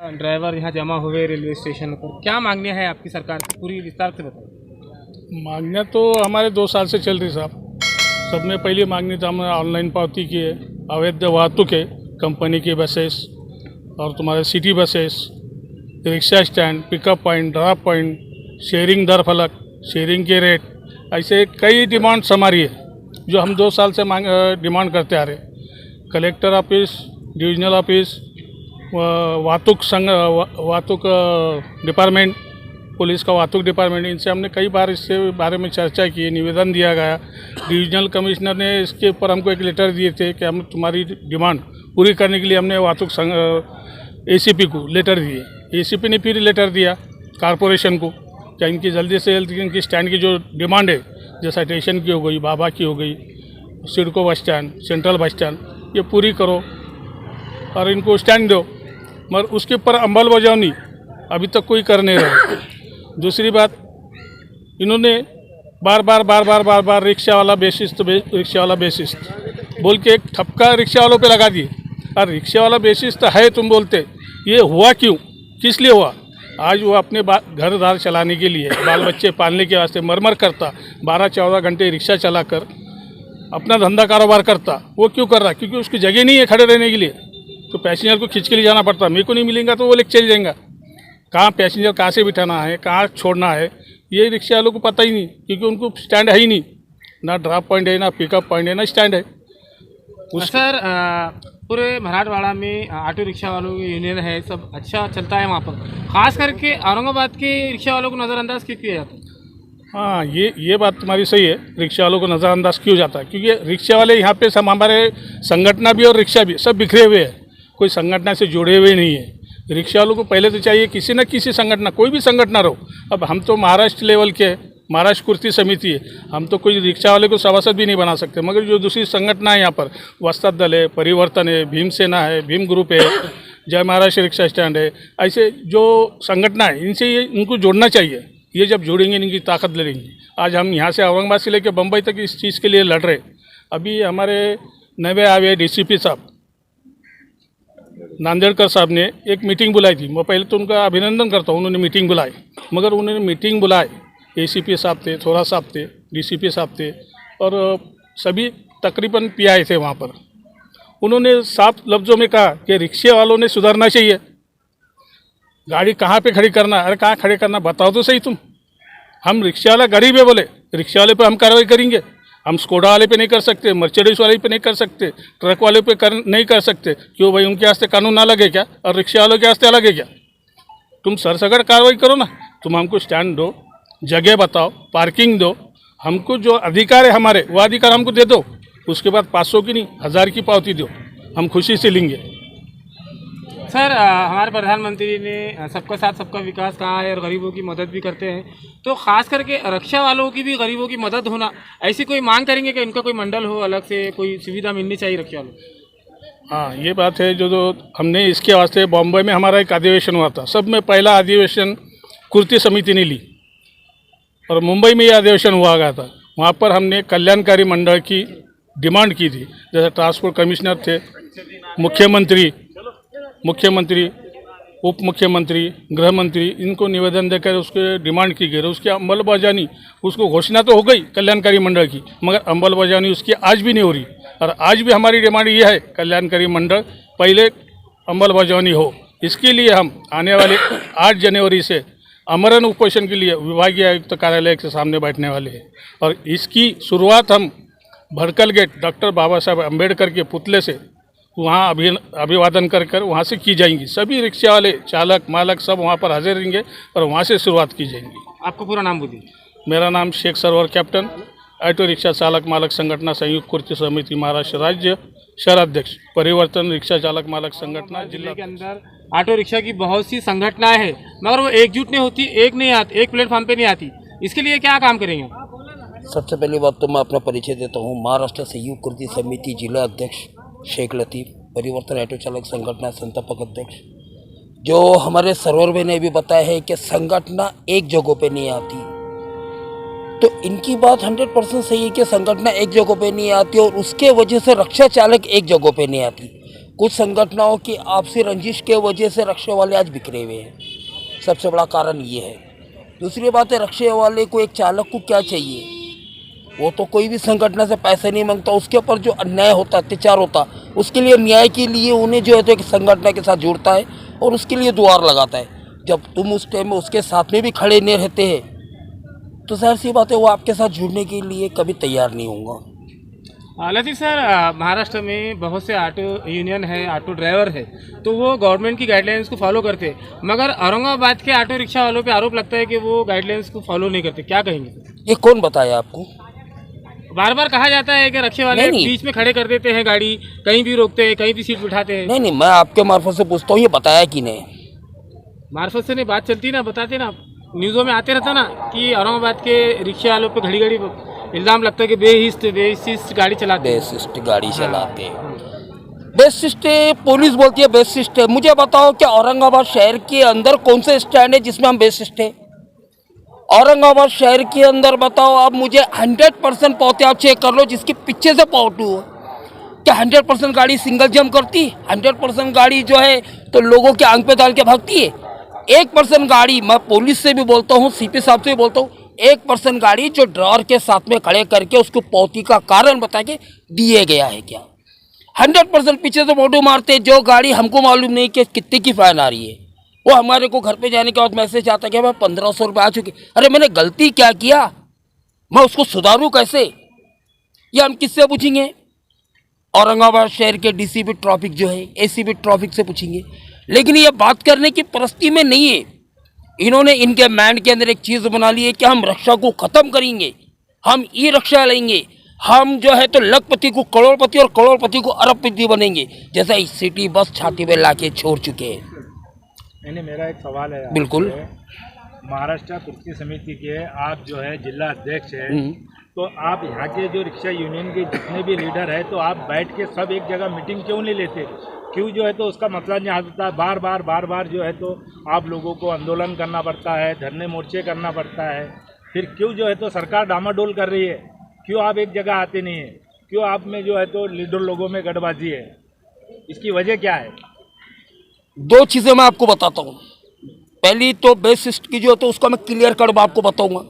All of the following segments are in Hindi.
ड्राइवर यहाँ जमा हुए रेलवे स्टेशन पर, क्या मांगने हैं आपकी सरकार की, पूरी विस्तार से बताइए। मांगना तो हमारे 2 साल से चल रही साहब। सब में पहली मांगनी तो हमने ऑनलाइन पावती की है, अवैध वाहतुक है, कंपनी की बसेस और तुम्हारे city buses, rickshaw stand, pickup point, drop point, sharing दर फलक, शेयरिंग के रेट, ऐसे कई डिमांड्स हमारी है जो हम 2 साल से डिमांड करते आ रहे। कलेक्टर ऑफिस, डिविजनल ऑफिस, वाहतुक डिपार्टमेंट, पुलिस का वाहतुक डिपार्टमेंट, इनसे हमने कई बार इसके बारे में चर्चा की, निवेदन दिया गया। डिविजनल कमिश्नर ने इसके ऊपर हमको एक लेटर दिए थे कि हम तुम्हारी डिमांड पूरी करने के लिए हमने वाहतुक एसीपी को लेटर दिए। एसीपी ने फिर लेटर दिया कारपोरेशन को कि इनकी जल्दी से जल्दी इनकी स्टैंड की जो डिमांड है, जैसा स्टेशन की हो गई, बाबा की हो गई, CIDCO bus stand, central bus stand, ये पूरी करो और इनको स्टैंड दो। मगर उसके ऊपर अंमलबजावनी अभी तक कोई कर नहीं रहा। दूसरी बात, इन्होंने बार बार रिक्शा वाला बेसिस बोल के एक ठपका रिक्शा वालों पे लगा दिए। और रिक्शा वाला बेसिस तो है तुम बोलते, ये हुआ क्यों, किस लिए हुआ? आज वो अपने घर दार चलाने के लिए, बाल बच्चे पालने के वास्ते मरमर करता, 12-14 घंटे रिक्शा चलाकर अपना धंधा कारोबार करता। वो क्यों कर रहा? क्योंकि उसकी जगह नहीं है खड़े रहने के लिए, तो पैसेंजर को खींच के ले जाना पड़ता। मेरे को नहीं मिलेगा तो वो लेके चल जाएगा। कहाँ पैसेंजर कहाँ से बिठाना है, कहाँ छोड़ना है, ये रिक्शा वालों को पता ही नहीं, क्योंकि उनको स्टैंड है ही नहीं, ना ड्रॉप पॉइंट है, ना पिकअप पॉइंट है, ना स्टैंड है। सर, पूरे मराठवाड़ा में ऑटो रिक्शा वालों की यूनियन है, सब अच्छा चलता है वहाँ पर। खास करके औरंगाबाद के रिक्शा वालों को नज़रअंदाज क्यों किया जाता है? हाँ, ये बात तुम्हारी सही है। रिक्शा वालों को नज़रअंदाज क्यों जाता है? क्योंकि रिक्शा वाले यहाँ पे सब हमारे संगठन भी और रिक्शा भी सब बिखरे हुए हैं, कोई संगठन से जुड़े हुए नहीं है। रिक्शा वालों को पहले तो चाहिए किसी न किसी संगठन, कोई भी संगठन रहो। अब हम तो महाराष्ट्र लेवल के, महाराष्ट्र कुर्ती समिति है, हम तो कोई रिक्शा वाले को सभासद भी नहीं बना सकते। मगर जो दूसरी संगठन है यहाँ पर, वस्त्र दल है, परिवर्तन है, भीमसेना है, भीम ग्रुप है, जय महाराष्ट्र रिक्शा स्टैंड है, ऐसे जो संगठन है इनसे इनको जोड़ना चाहिए। ये जब जोड़ेंगे इनकी ताकत लड़ेंगी। आज हम यहाँ से औरंगाबाद से लेकर बम्बई तक इस चीज़ के लिए लड़ रहे। अभी हमारे नवे आवे डीसीपी साहब नांदेड़कर साहब ने एक मीटिंग बुलाई थी। मैं पहले तो उनका अभिनंदन करता हूँ, उन्होंने मीटिंग बुलाई। मगर उन्होंने मीटिंग बुलाई, एसीपी साहब थे, थोड़ा साहब थे, डीसीपी साहब थे और सभी तकरीबन पीआई थे वहाँ पर। उन्होंने साफ लफ्ज़ों में कहा कि रिक्शे वालों ने सुधरना चाहिए। गाड़ी कहाँ पे खड़ी करना? अरे कहाँ खड़े करना बताओ तो सही तुम। हम रिक्शा वाला गरीब है बोले, रिक्शा वाले पे हम कार्रवाई करेंगे। हम स्कोडा वाले पे नहीं कर सकते, मर्सिडीज वाले पे नहीं कर सकते, ट्रक वाले पे नहीं कर सकते। क्यों भाई, उनके वास्ते कानून ना लगे क्या? और रिक्शा वालों के वास्ते अलग है क्या? तुम सरसगड़ कार्रवाई करो ना। तुम हमको स्टैंड दो, जगह बताओ, पार्किंग दो, हमको जो अधिकार है हमारे वो अधिकार हमको दे दो। उसके बाद 500 की नहीं 1000 की पावती दो, हम खुशी से लेंगे। सर, हमारे प्रधानमंत्री ने सबका साथ सबका विकास कहा है और गरीबों की मदद भी करते हैं, तो खास करके रिक्शा वालों की भी गरीबों की मदद होना, ऐसी कोई मांग करेंगे कि इनका कोई मंडल हो, अलग से कोई सुविधा मिलनी चाहिए रिक्शा वालों को? हाँ, ये बात है। जो हमने इसके वास्ते बॉम्बे में हमारा एक अधिवेशन हुआ था, सब में पहला अधिवेशन कुर्ती समिति ने ली और मुंबई में ये अधिवेशन हुआ गया था। वहाँ पर हमने कल्याणकारी मंडल की डिमांड की थी। जैसे ट्रांसपोर्ट कमिश्नर थे, मुख्यमंत्री, उप मुख्यमंत्री, गृह मंत्री, इनको निवेदन देकर उसके डिमांड की गई। उसकी अमलबजानी, उसको घोषणा तो हो गई कल्याणकारी मंडल की, मगर अमलबजानी उसकी आज भी नहीं हो रही। और आज भी हमारी डिमांड ये है, कल्याणकारी मंडल पहले अमलबजानी हो। इसके लिए हम आने वाले 8 जनवरी से अमरण उपोषण के लिए विभागीय आयुक्त कार्यालय के सामने बैठने वाले हैं। और इसकी शुरुआत हम भड़कल गेट डॉक्टर बाबा साहब अम्बेडकर के पुतले से वहाँ अभिवादन कर वहाँ से की जाएंगी। सभी रिक्शा वाले, चालक, मालक सब वहाँ पर हाजिर रहेंगे और वहाँ से शुरुआत की जाएंगी। आपको पूरा नाम बोलिए। मेरा नाम Sheikh Sarwar captain, auto rickshaw चालक मालक संगठन संयुक्त कुर्ती समिति महाराष्ट्र राज्य शहराध्यक्ष, परिवर्तन रिक्शा चालक मालक संगठन जिले के अंदर ऑटो रिक्शा की बहुत सी संगठनाएं हैं, मगर वो एकजुट नहीं होती, एक प्लेटफॉर्म पे नहीं आती। इसके लिए क्या काम करेंगे? सबसे पहली बात तो मैं अपना परिचय देता हूँ। महाराष्ट्र संयुक्त कुर्ती समिति जिला अध्यक्ष शेख लतीफ़, परिवर्तन ऑटो चालक संगठन संस्थापक अध्यक्ष। जो हमारे सर्वर में ने भी बताया है कि संगठन एक जगह पे नहीं आती, तो इनकी बात 100% सही है कि संगठन एक जगह पे नहीं आती और उसके वजह से रिक्शा चालक एक जगह पे नहीं आती। कुछ संगठनों की आपसी रंजिश के वजह से रिक्शे वाले आज बिखरे हुए हैं, सबसे बड़ा कारण ये है। दूसरी बात है, रिक्शे वाले को एक चालक को क्या चाहिए, वो तो कोई भी संगठन से पैसे नहीं मांगता, उसके ऊपर जो अन्याय होता, अत्याचार होता, उसके लिए न्याय के लिए उन्हें जो है तो एक संगठन के साथ जुड़ता है और उसके लिए दुआर लगाता है। जब तुम उस टाइम में उसके साथ में भी खड़े नहीं रहते हैं तो जाहिर सी बात है वो आपके साथ जुड़ने के लिए कभी तैयार नहीं होगा। लतीफ़ सर, महाराष्ट्र में बहुत से ऑटो यूनियन है, ऑटो ड्राइवर है, तो वो गवर्नमेंट की गाइडलाइंस को फॉलो करते हैं, मगर औरंगाबाद के ऑटो रिक्शा वालों पे आरोप लगता है कि वो गाइडलाइंस को फॉलो नहीं करते, क्या कहेंगे? ये कौन बताया आपको? बार बार कहा जाता है कि रिक्शे वाले नहीं। बीच में खड़े कर देते हैं गाड़ी, कहीं भी रोकते हैं, कहीं भी सीट बिठाते हैं। नहीं, मैं आपके मार्फत से पूछता हूँ, ये बताया कि नहीं? मार्फत से नहीं बात चलती ना, बताते ना, न्यूज़ों में आते रहता ना कि औरंगाबाद के रिक्शे वालों पे घड़ी घड़ी इल्ज़ाम लगता है कि बेहिस्त गाड़ी चलाते हैं। बेसिस्ट गाड़ी चलाते हैं। बेसिस्ट पुलिस बोलती है बेसिस्ट है। मुझे बताओ कि औरंगाबाद शहर के अंदर कौन से स्टैंड है जिसमें हम बेसिस्ट है? औरंगाबाद शहर के अंदर बताओ आप मुझे 100% पौते आप चेक कर लो जिसके पीछे से पौटू हो, क्या 100% गाड़ी सिंगल जंप करती? 100% गाड़ी जो है तो लोगों के आंख पे डाल के भागती है? 1% गाड़ी, मैं पुलिस से भी बोलता हूँ, सीपी साहब से भी बोलता हूँ, 1% गाड़ी जो ड्राइवर के साथ में खड़े करके उसको पौती का कारण बता के दिए गया है क्या? 100% पीछे से फोटो मारते, जो गाड़ी हमको मालूम नहीं कि कितने की फाइन आ रही है, वो हमारे को घर पे जाने के बाद मैसेज आता है कि भाई 1500 रुपये आ चुके। अरे मैंने गलती क्या किया, मैं उसको सुधारूँ कैसे? ये हम किससे पूछेंगे? औरंगाबाद शहर के डीसीपी ट्रैफिक जो है, एसीपी ट्रैफिक से पूछेंगे। लेकिन ये बात करने की परिस्थिति में नहीं है। इन्होंने इनके माइंड के अंदर एक चीज़ बना ली है कि हम रक्षा को ख़त्म करेंगे, हम ई रक्षा लेंगे, हम जो है तो लखपति को करोड़पति और करोड़पति को अरबपति बनेंगे, जैसा इस सिटी बस छाती में ला के छोड़ चुके हैं। नहीं, मेरा एक सवाल है। बिल्कुल। महाराष्ट्र कुर्सी समिति के आप जो है जिला अध्यक्ष हैं, तो आप यहाँ के जो रिक्शा यूनियन के जितने भी लीडर हैं, तो आप बैठ के सब एक जगह मीटिंग क्यों नहीं लेते? क्यों जो है तो उसका मसला नहीं आता? बार बार जो है तो आप लोगों को आंदोलन करना पड़ता है, धरने मोर्चे करना पड़ता है, फिर क्यों जो है तो सरकार डामाडोल कर रही है? क्यों आप एक जगह आते नहीं हैं? क्यों आप में जो है तो लीडर लोगों में गठबाजी है? इसकी वजह क्या है? दो चीज़ें मैं आपको बताता हूँ। पहली तो बेसिस्ट की जो तो उसका मैं क्लियर कट आपको बताऊंगा।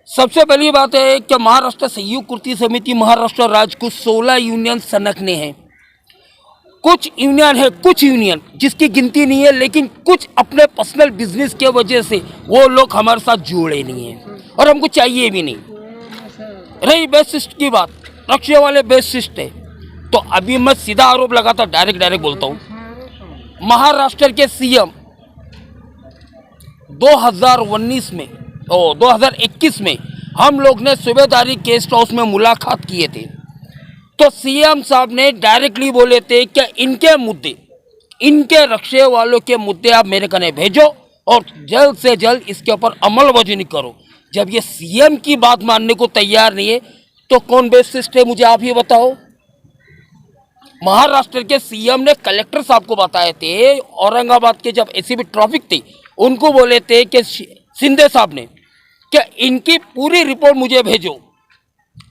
सबसे पहली बात है कि महाराष्ट्र संयुक्त कृषि समिति महाराष्ट्र राज्य को 16 यूनियन संगठने हैं। कुछ यूनियन है, कुछ यूनियन जिसकी गिनती नहीं है, लेकिन कुछ अपने पर्सनल बिजनेस के वजह से वो लोग हमारे साथ जुड़े नहीं हैं और हमको चाहिए भी नहीं। रही बेसिस्ट की बात, रक्षा वाले बेसिस्ट है, तो अभी मैं सीधा आरोप लगाता, डायरेक्ट बोलता हूँ। महाराष्ट्र के सीएम 2019 में और 2021 में हम लोग ने सूबेदारी गेस्ट हाउस में मुलाकात किए थे, तो सीएम साहब ने डायरेक्टली बोले थे कि इनके मुद्दे, इनके रक्षे वालों के मुद्दे आप मेरे कने भेजो और जल्द से जल्द इसके ऊपर अमलबजानी करो। जब ये सीएम की बात मानने को तैयार नहीं है तो कौन बेसिस्ट है, मुझे आप ही बताओ। महाराष्ट्र के सीएम ने कलेक्टर साहब को बताए थे, औरंगाबाद के जब एसीपी ट्रैफिक थे उनको बोले थे कि शिंदे साहब ने कि इनकी पूरी रिपोर्ट मुझे भेजो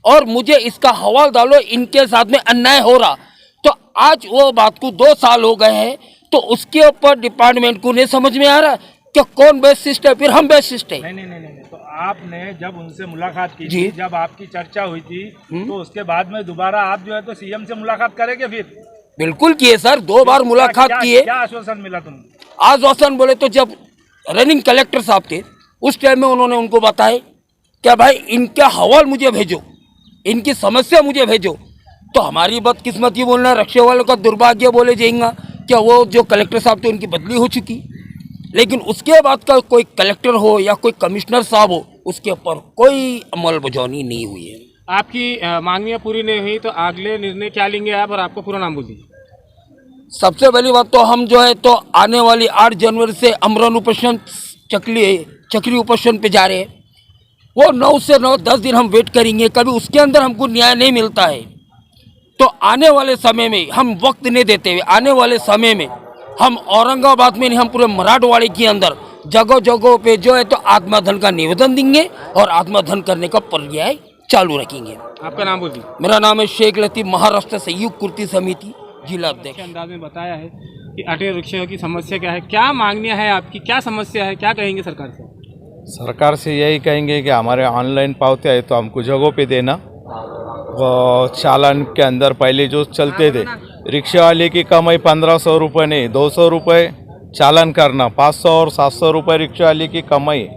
और मुझे इसका हवाला डालो, इनके साथ में अन्याय हो रहा। तो आज वो बात को 2 साल हो गए हैं, तो उसके ऊपर डिपार्टमेंट को नहीं समझ में आ रहा कि कौन बेसिस्ट है, फिर हम बेसिस्ट है। नहीं, तो आपने जब उनसे मुलाकात की जी, थी, जब आपकी चर्चा हुई थी, तो उसके बाद में दोबारा आप जो है तो सीएम से मुलाकात करेंगे? फिर बिल्कुल किए सर, 2 बार मुलाकात किए। क्या आश्वासन मिला तुमको? आश्वासन बोले तो जब रनिंग कलेक्टर साहब थे उस टाइम में उन्होंने उनको बताया क्या भाई इनका हवाल मुझे भेजो, इनकी समस्या मुझे भेजो। तो हमारी बदकिस्मती बोलना, रक्षे वालों का दुर्भाग्य बोले जाएगा क्या वो जो कलेक्टर साहब थे उनकी बदली हो चुकी, लेकिन उसके बाद का कोई कलेक्टर हो या कोई कमिश्नर साहब हो उसके ऊपर कोई अमलबजानी नहीं हुई है। आपकी मांगियाँ पूरी नहीं हुई तो अगले निर्णय क्या लेंगे आप, और आपका पूरा नाम बोल दीजिए। सबसे पहली बात तो हम जो है तो आने वाली 8 जनवरी से अमरन उपोषण चक्री उपोषण पे जा रहे हैं। वो 9 से 10 दिन हम वेट करेंगे, कभी उसके अंदर हमको न्याय नहीं मिलता है तो आने वाले समय में हम वक्त नहीं देते हुए, आने वाले समय में हम औरंगाबाद में नहीं, हम पूरे मराठवाड़े के अंदर जगह जगहों पे जो है तो आत्माधन का निवेदन देंगे और आत्माधन करने का पर्याय चालू रखेंगे। आपका नाम बोल दीजिए। मेरा नाम है शेख लतीफ़, महाराष्ट्र संयुक्त कृषि समिति जिला अध्यक्ष। अच्छे अंदाज में बताया है कि ऑटो रिक्शा की समस्या क्या है, क्या मांगनियाँ है आपकी, क्या समस्या है, क्या कहेंगे सरकार से? सरकार से यही कहेंगे कि हमारे ऑनलाइन पावते आए तो हमको जगहों पे देना। वो चालान के अंदर पहले जो चलते थे, रिक्शा वाले की कमाई 1500 रुपये नहीं 200 रुपये चालान करना, 500 और 700 रुपये रिक्शा वाले की कमाई।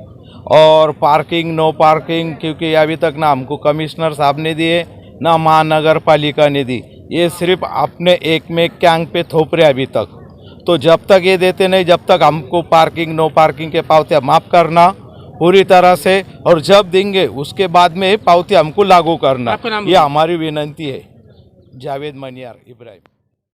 और पार्किंग नो पार्किंग, क्योंकि अभी तक ना हमको कमिश्नर साहब ने दिए ना महानगर पालिका ने दी, ये सिर्फ अपने एक में कैंग पे थोप रहे अभी तक। तो जब तक ये देते नहीं, जब तक हमको पार्किंग नो पार्किंग के पावते माफ़ करना पूरी तरह से, और जब देंगे उसके बाद में पावती हमको लागू करना, आपका नाम ये हमारी विनंती है। जावेद मनियार इब्राहिम।